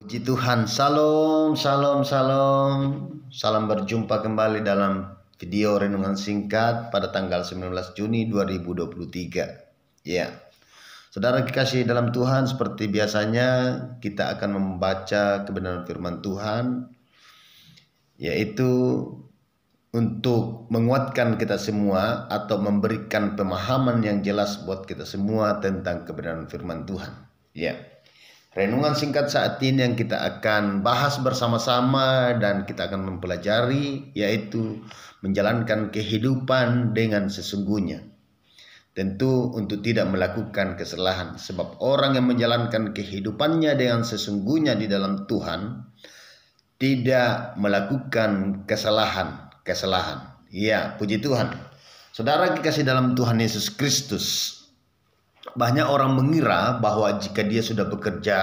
Puji Tuhan, salam, salam, salam. Salam berjumpa kembali dalam video renungan singkat pada tanggal 19 Juni 2023. Ya, saudara kekasih dalam Tuhan, seperti biasanya kita akan membaca kebenaran firman Tuhan, yaitu untuk menguatkan kita semua atau memberikan pemahaman yang jelas buat kita semua tentang kebenaran firman Tuhan. Ya. Renungan singkat saat ini yang kita akan bahas bersama-sama dan kita akan mempelajari yaitu menjalankan kehidupan dengan sesungguhnya. Tentu untuk tidak melakukan kesalahan, sebab orang yang menjalankan kehidupannya dengan sesungguhnya di dalam Tuhan tidak melakukan kesalahan. Ya, puji Tuhan. Saudara kekasih dalam Tuhan Yesus Kristus, banyak orang mengira bahwa jika dia sudah bekerja,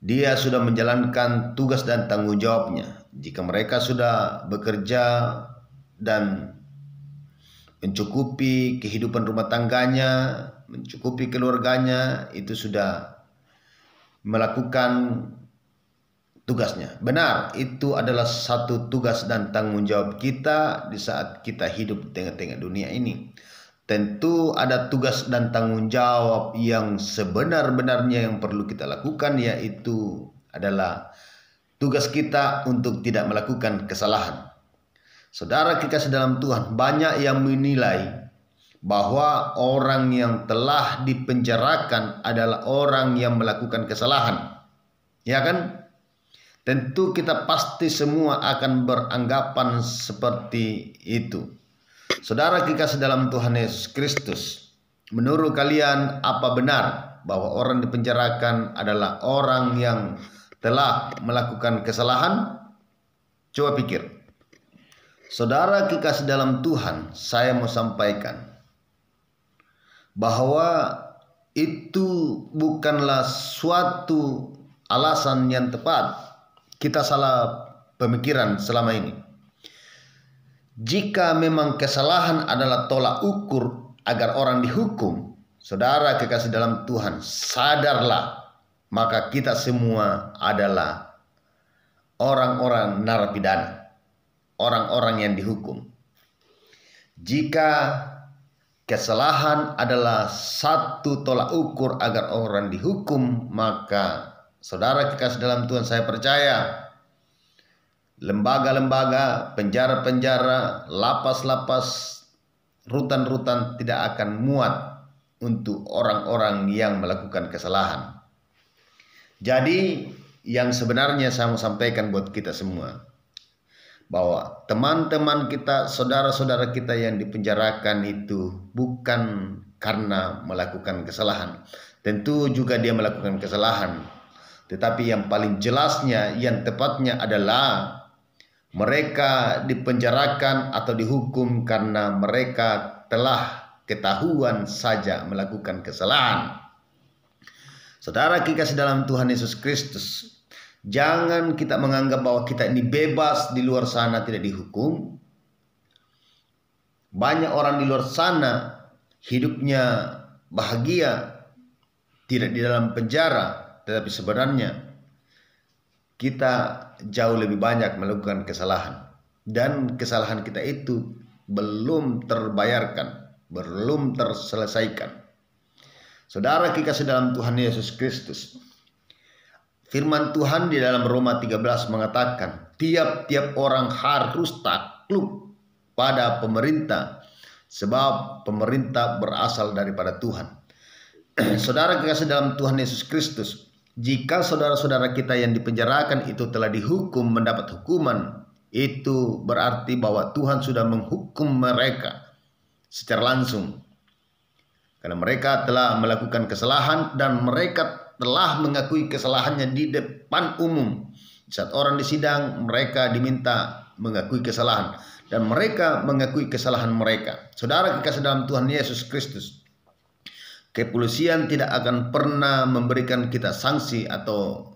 dia sudah menjalankan tugas dan tanggung jawabnya. Jika mereka sudah bekerja dan mencukupi kehidupan rumah tangganya, mencukupi keluarganya, itu sudah melakukan tugasnya. Benar, itu adalah satu tugas dan tanggung jawab kita di saat kita hidup di tengah-tengah dunia ini. Tentu ada tugas dan tanggung jawab yang sebenar-benarnya yang perlu kita lakukan, yaitu adalah tugas kita untuk tidak melakukan kesalahan. Saudara kekasih dalam Tuhan, banyak yang menilai bahwa orang yang telah dipenjarakan adalah orang yang melakukan kesalahan. Ya kan? Tentu kita pasti semua akan beranggapan seperti itu. Saudara kekasih dalam Tuhan Yesus Kristus, menurut kalian apa benar bahwa orang dipenjarakan adalah orang yang telah melakukan kesalahan? Coba pikir. Saudara kekasih dalam Tuhan, saya mau sampaikan bahwa itu bukanlah suatu alasan yang tepat. Kita salah pemikiran selama ini. Jika memang kesalahan adalah tolak ukur agar orang dihukum, saudara kekasih dalam Tuhan, sadarlah, maka kita semua adalah orang-orang narapidana, orang-orang yang dihukum. Jika kesalahan adalah satu tolak ukur agar orang dihukum, maka saudara kekasih dalam Tuhan, saya percaya lembaga-lembaga, penjara-penjara, lapas-lapas, rutan-rutan tidak akan muat untuk orang-orang yang melakukan kesalahan. Jadi yang sebenarnya saya mau sampaikan buat kita semua, bahwa teman-teman kita, saudara-saudara kita yang dipenjarakan itu bukan karena melakukan kesalahan. Tentu juga dia melakukan kesalahan, tetapi yang paling jelasnya, yang tepatnya adalah mereka dipenjarakan atau dihukum karena mereka telah ketahuan saja melakukan kesalahan. Saudara kekasih dalam Tuhan Yesus Kristus, jangan kita menganggap bahwa kita ini bebas di luar sana tidak dihukum. Banyak orang di luar sana hidupnya bahagia, tidak di dalam penjara, tetapi sebenarnya kita jauh lebih banyak melakukan kesalahan. Dan kesalahan kita itu belum terbayarkan, belum terselesaikan. Saudara kekasih dalam Tuhan Yesus Kristus, firman Tuhan di dalam Roma 13 mengatakan, tiap-tiap orang harus takluk pada pemerintah, sebab pemerintah berasal daripada Tuhan. Saudara kekasih dalam Tuhan Yesus Kristus, jika saudara-saudara kita yang dipenjarakan itu telah dihukum mendapat hukuman, itu berarti bahwa Tuhan sudah menghukum mereka secara langsung. Karena mereka telah melakukan kesalahan dan mereka telah mengakui kesalahannya di depan umum. Saat orang disidang, mereka diminta mengakui kesalahan dan mereka mengakui kesalahan mereka. Saudara kekasih dalam Tuhan Yesus Kristus, kepolisian tidak akan pernah memberikan kita sanksi atau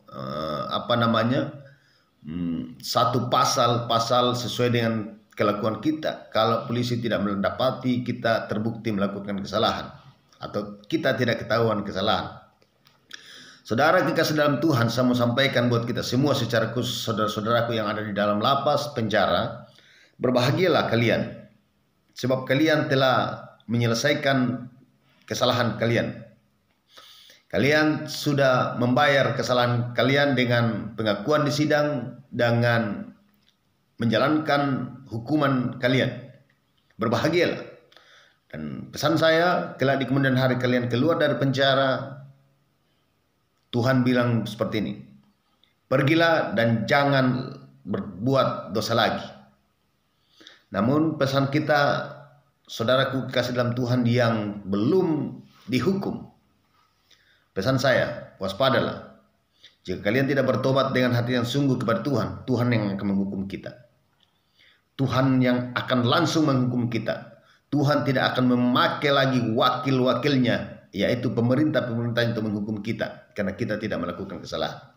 satu pasal sesuai dengan kelakuan kita kalau polisi tidak mendapati kita terbukti melakukan kesalahan atau kita tidak ketahuan kesalahan. Saudara kekasih dalam Tuhan, saya mau sampaikan buat kita semua secara khusus saudara-saudaraku yang ada di dalam lapas penjara, berbahagialah kalian, sebab kalian telah menyelesaikan kesalahan kalian. Kalian sudah membayar kesalahan kalian dengan pengakuan di sidang, dengan menjalankan hukuman kalian. Berbahagialah. Dan pesan saya, kelak di kemudian hari kalian keluar dari penjara, Tuhan bilang seperti ini, pergilah dan jangan berbuat dosa lagi. Namun pesan kita, saudaraku kasih dalam Tuhan yang belum dihukum, pesan saya, waspadalah. Jika kalian tidak bertobat dengan hati yang sungguh kepada Tuhan, Tuhan yang akan menghukum kita. Tuhan yang akan langsung menghukum kita. Tuhan tidak akan memakai lagi wakil-wakilnya, yaitu pemerintah-pemerintah untuk menghukum kita, karena kita tidak melakukan kesalahan.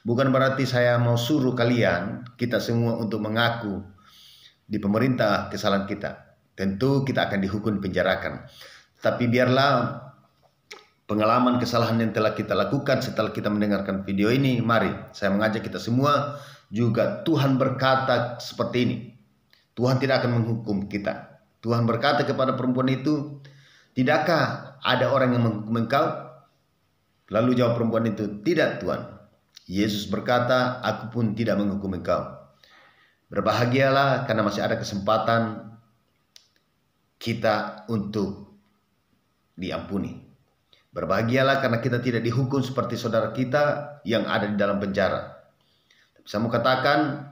Bukan berarti saya mau suruh kalian, kita semua untuk mengaku di pemerintah kesalahan kita. Tentu kita akan dihukum, penjarakan. Tapi biarlah pengalaman kesalahan yang telah kita lakukan setelah kita mendengarkan video ini, mari saya mengajak kita semua juga, Tuhan berkata seperti ini, Tuhan tidak akan menghukum kita. Tuhan berkata kepada perempuan itu, tidakkah ada orang yang menghukum engkau? Lalu jawab perempuan itu, tidak Tuhan. Yesus berkata, aku pun tidak menghukum engkau. Berbahagialah karena masih ada kesempatan kita untuk diampuni. Berbahagialah karena kita tidak dihukum seperti saudara kita yang ada di dalam penjara. Saya mau katakan,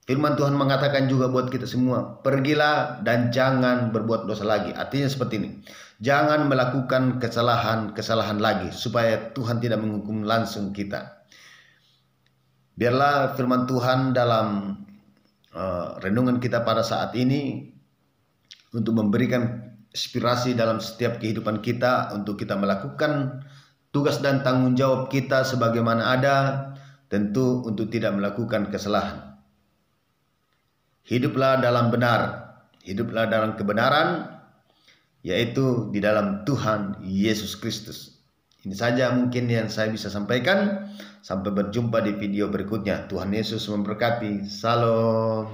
firman Tuhan mengatakan juga buat kita semua, pergilah dan jangan berbuat dosa lagi. Artinya seperti ini, jangan melakukan kesalahan lagi, supaya Tuhan tidak menghukum langsung kita. Biarlah firman Tuhan dalam renungan kita pada saat ini, untuk memberikan inspirasi dalam setiap kehidupan kita, untuk kita melakukan tugas dan tanggung jawab kita sebagaimana ada, tentu untuk tidak melakukan kesalahan. Hiduplah dalam benar, hiduplah dalam kebenaran, yaitu di dalam Tuhan Yesus Kristus. Ini saja mungkin yang saya bisa sampaikan. Sampai berjumpa di video berikutnya. Tuhan Yesus memberkati. Salam.